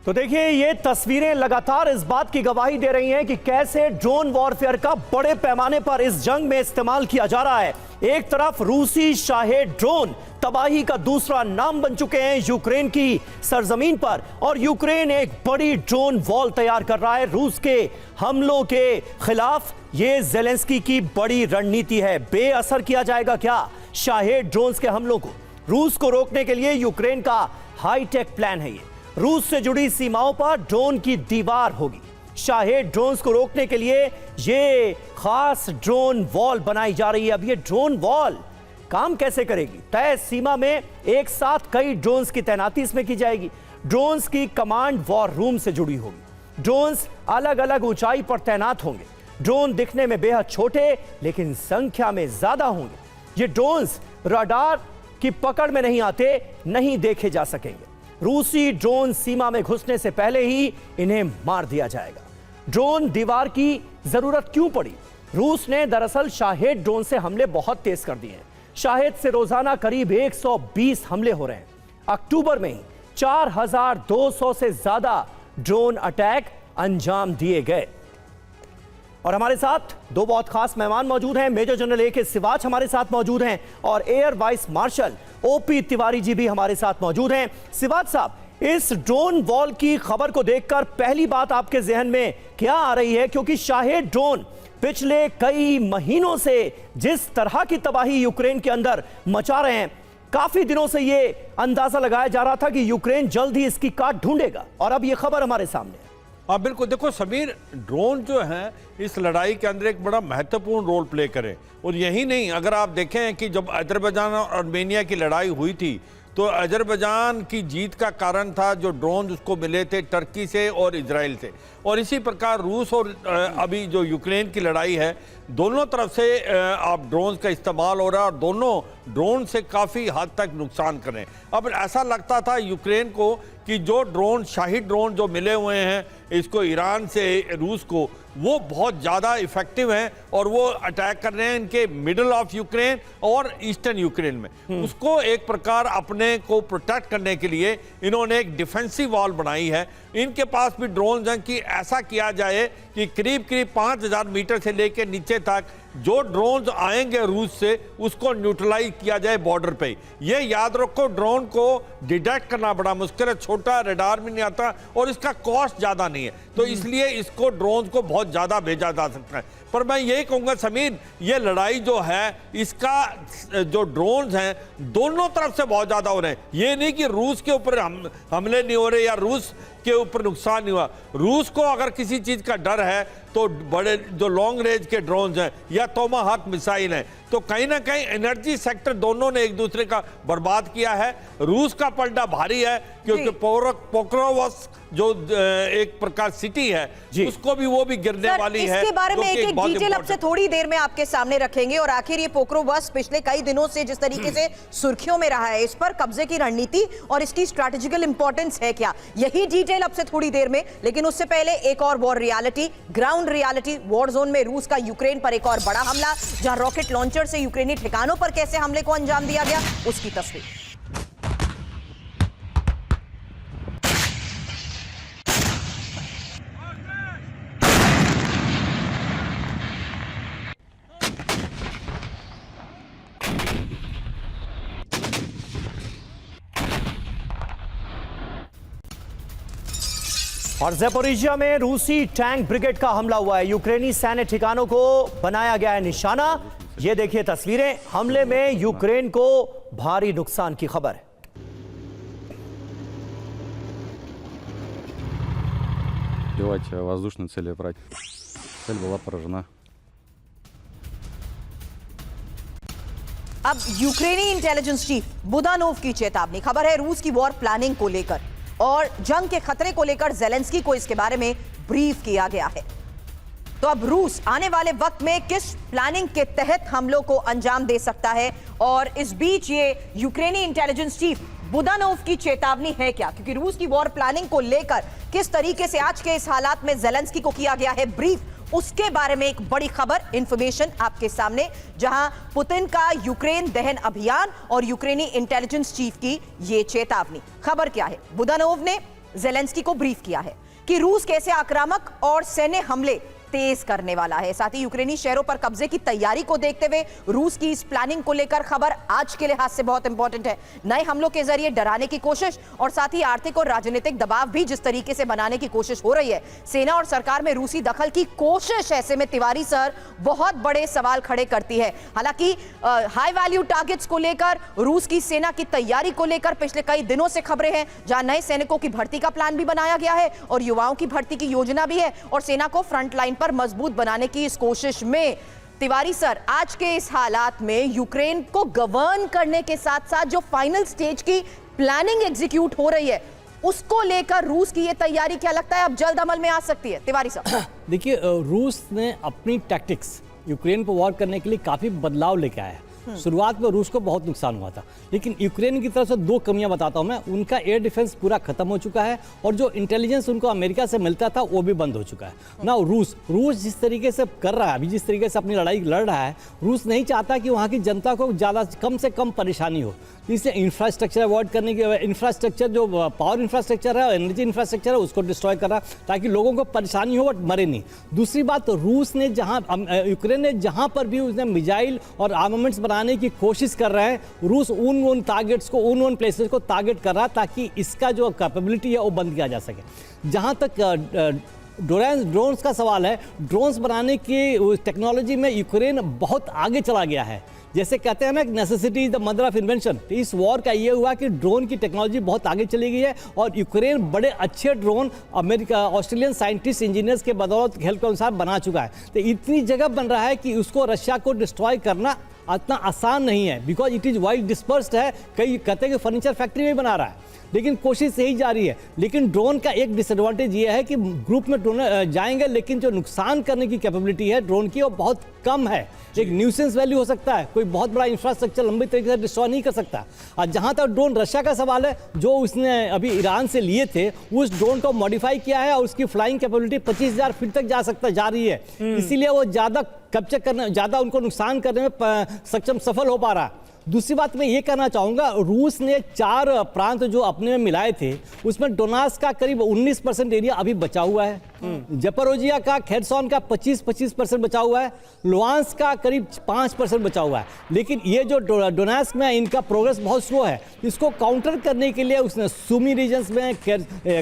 तो देखिए, ये तस्वीरें लगातार इस बात की गवाही दे रही हैं कि कैसे ड्रोन वॉरफेयर का बड़े पैमाने पर इस जंग में इस्तेमाल किया जा रहा है। एक तरफ रूसी शाहेद ड्रोन तबाही का दूसरा नाम बन चुके हैं यूक्रेन की सरजमीन पर, और यूक्रेन एक बड़ी ड्रोन वॉल तैयार कर रहा है रूस के हमलों के खिलाफ। ये ज़ेलेंस्की की बड़ी रणनीति है। बेअसर किया जाएगा क्या शाहेद ड्रोन्स के हमलों को? रूस को रोकने के लिए यूक्रेन का हाईटेक प्लान है। ये रूस से जुड़ी सीमाओं पर ड्रोन की दीवार होगी। शाहेद ड्रोन्स को रोकने के लिए ये खास ड्रोन वॉल बनाई जा रही है। अब ये ड्रोन वॉल काम कैसे करेगी? तय सीमा में एक साथ कई ड्रोन्स की तैनाती इसमें की जाएगी। ड्रोन्स की कमांड वॉर रूम से जुड़ी होगी। ड्रोन्स अलग अलग ऊंचाई पर तैनात होंगे। ड्रोन दिखने में बेहद छोटे लेकिन संख्या में ज्यादा होंगे। ये ड्रोन्स रडार की पकड़ में नहीं आते, नहीं देखे जा सकेंगे। रूसी ड्रोन सीमा में घुसने से पहले ही इन्हें मार दिया जाएगा। ड्रोन दीवार की जरूरत क्यों पड़ी? रूस ने दरअसल शाहेद ड्रोन से हमले बहुत तेज कर दिए हैं। शाहेद से रोजाना करीब 120 हमले हो रहे हैं। अक्टूबर में ही 4200 से ज्यादा ड्रोन अटैक अंजाम दिए गए। और हमारे साथ दो बहुत खास मेहमान मौजूद हैं। मेजर जनरल ए के सिवाच हमारे साथ मौजूद हैं और air vice marshal OP Tiwari ji भी हमारे साथ मौजूद हैं। सिवाच साहब, इस ड्रोन वॉल की खबर को देखकर पहली बात आपके जहन में क्या आ रही है? क्योंकि शाहेद ड्रोन पिछले कई महीनों से जिस तरह की तबाही यूक्रेन के अंदर मचा रहे हैं, काफी दिनों से ये अंदाजा लगाया जा रहा था कि यूक्रेन जल्द ही इसकी काट ढूंढेगा, और अब ये खबर हमारे सामने है। हाँ बिल्कुल, देखो समीर, ड्रोन जो है इस लड़ाई के अंदर एक बड़ा महत्वपूर्ण रोल प्ले करें। और यही नहीं, अगर आप देखें कि जब अजरबैजान और आर्मेनिया की लड़ाई हुई थी तो अजरबैजान की जीत का कारण था जो ड्रोन उसको मिले थे टर्की से और इजराइल से। और इसी प्रकार रूस और अभी जो यूक्रेन की लड़ाई है, दोनों तरफ से आप ड्रोन का इस्तेमाल हो रहा है और दोनों ड्रोन से काफ़ी हद तक नुकसान कर रहे हैं। अब ऐसा लगता था यूक्रेन को कि जो ड्रोन शाहेद ड्रोन जो मिले हुए हैं इसको ईरान से रूस को, वो बहुत ज़्यादा इफेक्टिव हैं और वो अटैक कर रहे हैं इनके मिडल ऑफ यूक्रेन और ईस्टर्न यूक्रेन में। उसको एक प्रकार अपने को प्रोटेक्ट करने के लिए इन्होंने एक डिफेंसिव वॉल बनाई है। इनके पास भी ड्रोन हैं कि ऐसा किया जाए कि करीब करीब 5000 मीटर से लेकर नीचे तक जो ड्रोन आएंगे रूस से उसको न्यूट्रलाइज किया जाए बॉर्डर पे। ये याद रखो, ड्रोन को डिटेक्ट करना बड़ा मुश्किल है, छोटा रडार में नहीं आता और इसका कॉस्ट ज़्यादा नहीं है, तो इसलिए इसको ड्रोन को बहुत ज़्यादा भेजा जा सकता है। पर मैं यही कहूँगा समीर, ये लड़ाई जो है इसका जो ड्रोन्स हैं दोनों तरफ से बहुत ज़्यादा हो रहे हैं। ये नहीं कि रूस के ऊपर हमले नहीं हो रहे या रूस के ऊपर नुकसान नहीं हुआ। रूस को अगर किसी चीज़ का डर है तो बड़े जो लॉन्ग रेंज के ड्रोन्स हैं या तोमाहाक मिसाइल हैं, तो कहीं ना कहीं एनर्जी सेक्टर दोनों ने एक दूसरे का बर्बाद किया है। रूस का पलड़ा भारी है क्योंकि पोक्रोवस्क जो एक प्रकार सिटी है उसको भी वो भी गिरने वाली है। इसके बारे में एक डिटेल अब से थोड़ी देर में आपके सामने रखेंगे। और आखिर ये पोक्रोवस्क पिछले कई दिनों से जिस तरीके से सुर्खियों में रहा है, इस पर कब्जे की रणनीति और इसकी स्ट्रैटेजिकल इंपॉर्टेंस है क्या, यही डिटेल अब से थोड़ी देर में। लेकिन उससे पहले एक और war reality, ground reality. War zone में रूस का यूक्रेन पर एक और बड़ा हमला, जहां रॉकेट लॉन्चर से यूक्रेनी ठिकानों पर कैसे हमले को अंजाम दिया गया, उसकी तस्वीर। और ज़ेपोरिजिया में रूसी टैंक ब्रिगेड का हमला हुआ है। यूक्रेनी सैन्य ठिकानों को बनाया गया है निशाना। ये देखिए तस्वीरें। हमले में यूक्रेन को भारी नुकसान की खबर है। Воздушные цели брать. Цель была поражена. अब यूक्रेनी इंटेलिजेंस चीफ बुदानोव की चेतावनी। खबर है रूस की वॉर प्लानिंग को लेकर और जंग के खतरे को लेकर ज़ेलेंस्की को इसके बारे में ब्रीफ किया गया है। तो अब रूस आने वाले वक्त में किस प्लानिंग के तहत हमलों को अंजाम दे सकता है, और इस बीच ये यूक्रेनी इंटेलिजेंस चीफ बुदानोव की चेतावनी है क्या? क्योंकि रूस की वॉर प्लानिंग को लेकर किस तरीके से आज के इस हालात में ज़ेलेंस्की को किया गया है ब्रीफ, उसके बारे में एक बड़ी खबर, इंफॉर्मेशन आपके सामने, जहां पुतिन का यूक्रेन दहन अभियान और यूक्रेनी इंटेलिजेंस चीफ की ये चेतावनी। खबर क्या है? बुदानोव ने जेलेंस्की को ब्रीफ किया है कि रूस कैसे आक्रामक और सैन्य हमले तेज करने वाला है। साथ ही यूक्रेनी शहरों पर कब्जे की तैयारी को देखते हुए रूस की इस प्लानिंग को लेकर खबर आज के लिहाज से बहुत इंपॉर्टेंट है। नए हमलों के जरिए डराने की कोशिश और साथ ही आर्थिक और राजनीतिक दबाव भी जिस तरीके से बनाने की कोशिश हो रही है, सेना और सरकार में रूसी दखल की कोशिश ऐसे में तिवारी सर बहुत बड़े सवाल खड़े करती है। हालांकि हाई वैल्यू टारगेट्स को लेकर रूस की सेना की तैयारी को लेकर पिछले कई दिनों से खबरें हैं, जहां नए सैनिकों की भर्ती का प्लान भी बनाया गया है और युवाओं की भर्ती की योजना भी है और सेना को फ्रंट लाइन पर मजबूत बनाने की इस कोशिश में तिवारी सर आज के इस हालात में यूक्रेन को गवर्न करने के साथ साथ जो फाइनल स्टेज की प्लानिंग एग्जीक्यूट हो रही है उसको लेकर रूस की ये तैयारी क्या लगता है अब जल्द अमल में आ सकती है? तिवारी साहब देखिए, रूस ने अपनी टैक्टिक्स यूक्रेन पर वॉर करने के लिए काफ़ी बदलाव लेके आया है। शुरुआत में रूस को बहुत नुकसान हुआ था, लेकिन यूक्रेन की तरफ से दो कमियां बताता हूं मैं। उनका एयर डिफेंस पूरा खत्म हो चुका है और जो इंटेलिजेंस उनको अमेरिका से मिलता था वो भी बंद हो चुका है ना। रूस जिस तरीके से कर रहा है अभी, जिस तरीके से अपनी लड़ाई लड़ रहा है, रूस नहीं चाहता कि वहाँ की जनता को ज़्यादा कम से कम परेशानी हो। इसलिए इंफ्रास्ट्रक्चर अवॉइड करने के, इंफ्रास्ट्रक्चर जो पावर इंफ्रास्ट्रक्चर है, एनर्जी इंफ्रास्ट्रक्चर है, उसको डिस्ट्रॉय कर रहा ताकि लोगों को परेशानी हो बट मरे नहीं। दूसरी बात, रूस ने यूक्रेन ने जहाँ पर भी उसने मिसाइल और आर्मामेंट्स बनाने की कोशिश कर रहे हैं, रूस उन टारगेट्स को, उन प्लेसेस को टारगेट कर रहा ताकि इसका जो कैपेबिलिटी है वो बंद किया जा सके। जहाँ तक ड्रोन्स का सवाल है, ड्रोन्स बनाने की टेक्नोलॉजी में यूक्रेन बहुत आगे चला गया है। जैसे कहते हैं ना, necessity is the mother of invention. तो इस वॉर का ये हुआ कि ड्रोन की टेक्नोलॉजी बहुत आगे चली गई है और यूक्रेन बड़े अच्छे drone America, Australian scientist, engineers के बदौलत हेल्प के अनुसार बना चुका है। तो इतनी जगह बन रहा है कि उसको रशिया को डिस्ट्रॉय करना इतना आसान नहीं है, because it is wide dispersed है। कई कहते हैं कि फर्नीचर फैक्ट्री में बना रहा है, लेकिन कोशिश यही जारी है। लेकिन ड्रोन का एक डिसएडवांटेज ये है कि ग्रुप में ड्रोन जाएंगे, लेकिन जो नुकसान करने की कैपेबिलिटी है ड्रोन की वो बहुत कम है। एक न्यूसेंस वैल्यू हो सकता है, कोई बहुत बड़ा इंफ्रास्ट्रक्चर लंबी तरीके से डिस्ट्रॉय नहीं कर सकता। और जहाँ तक ड्रोन रशिया का सवाल है, जो उसने अभी ईरान से लिए थे, उस ड्रोन को मॉडिफाई किया है और उसकी फ्लाइंग कैपेबिलिटी 25,000 फीट तक जा रही है। इसीलिए वो ज़्यादा कैप्चर करने, ज़्यादा उनको नुकसान करने में सफल हो पा रहा है। दूसरी बात मैं ये कहना चाहूँगा, रूस ने 4 प्रांत जो अपने में मिलाए थे, उसमें डोनास का करीब 19% एरिया अभी बचा हुआ है, जपोरोजिया का, खेरसोन का 25% बचा हुआ है, लुहांस्क का करीब 5% बचा हुआ है। लेकिन ये जो डोनेट्स्क में इनका प्रोग्रेस बहुत स्लो है। इसको काउंटर करने के लिए उसने सुमी रीजन्स में,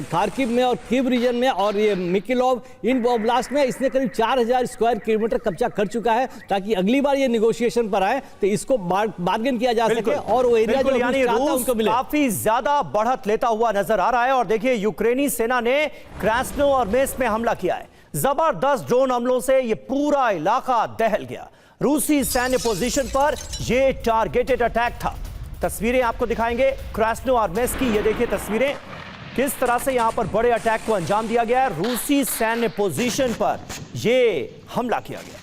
खार्किव में और कीव रीजन में और ये मिकिलोव इन ओब्लास्ट में इसने करीब 4000 स्क्वायर किलोमीटर कब्जा कर चुका है, ताकि अगली बार ये निगोशिएशन पर आए तो इसको बार्गेन किया जा सके और वो एरिया जो यानी रूस काफी ज्यादा बढ़त लेता हुआ नजर आ रहा है। और देखिए, यूक्रेनी सेना ने क्रास्नो और मेस में हमला किया है। जबरदस्त ड्रोन हमलों से ये पूरा इलाका दहल गया। रूसी सैन्य पोजीशन पर ये टारगेटेड अटैक था। तस्वीरें आपको दिखाएंगे क्रास्नो और मेस की। ये देखिए तस्वीरें, किस तरह से यहां पर बड़े अटैक को अंजाम दिया गया है। रूसी सैन्य पोजीशन पर ये हमला किया गया।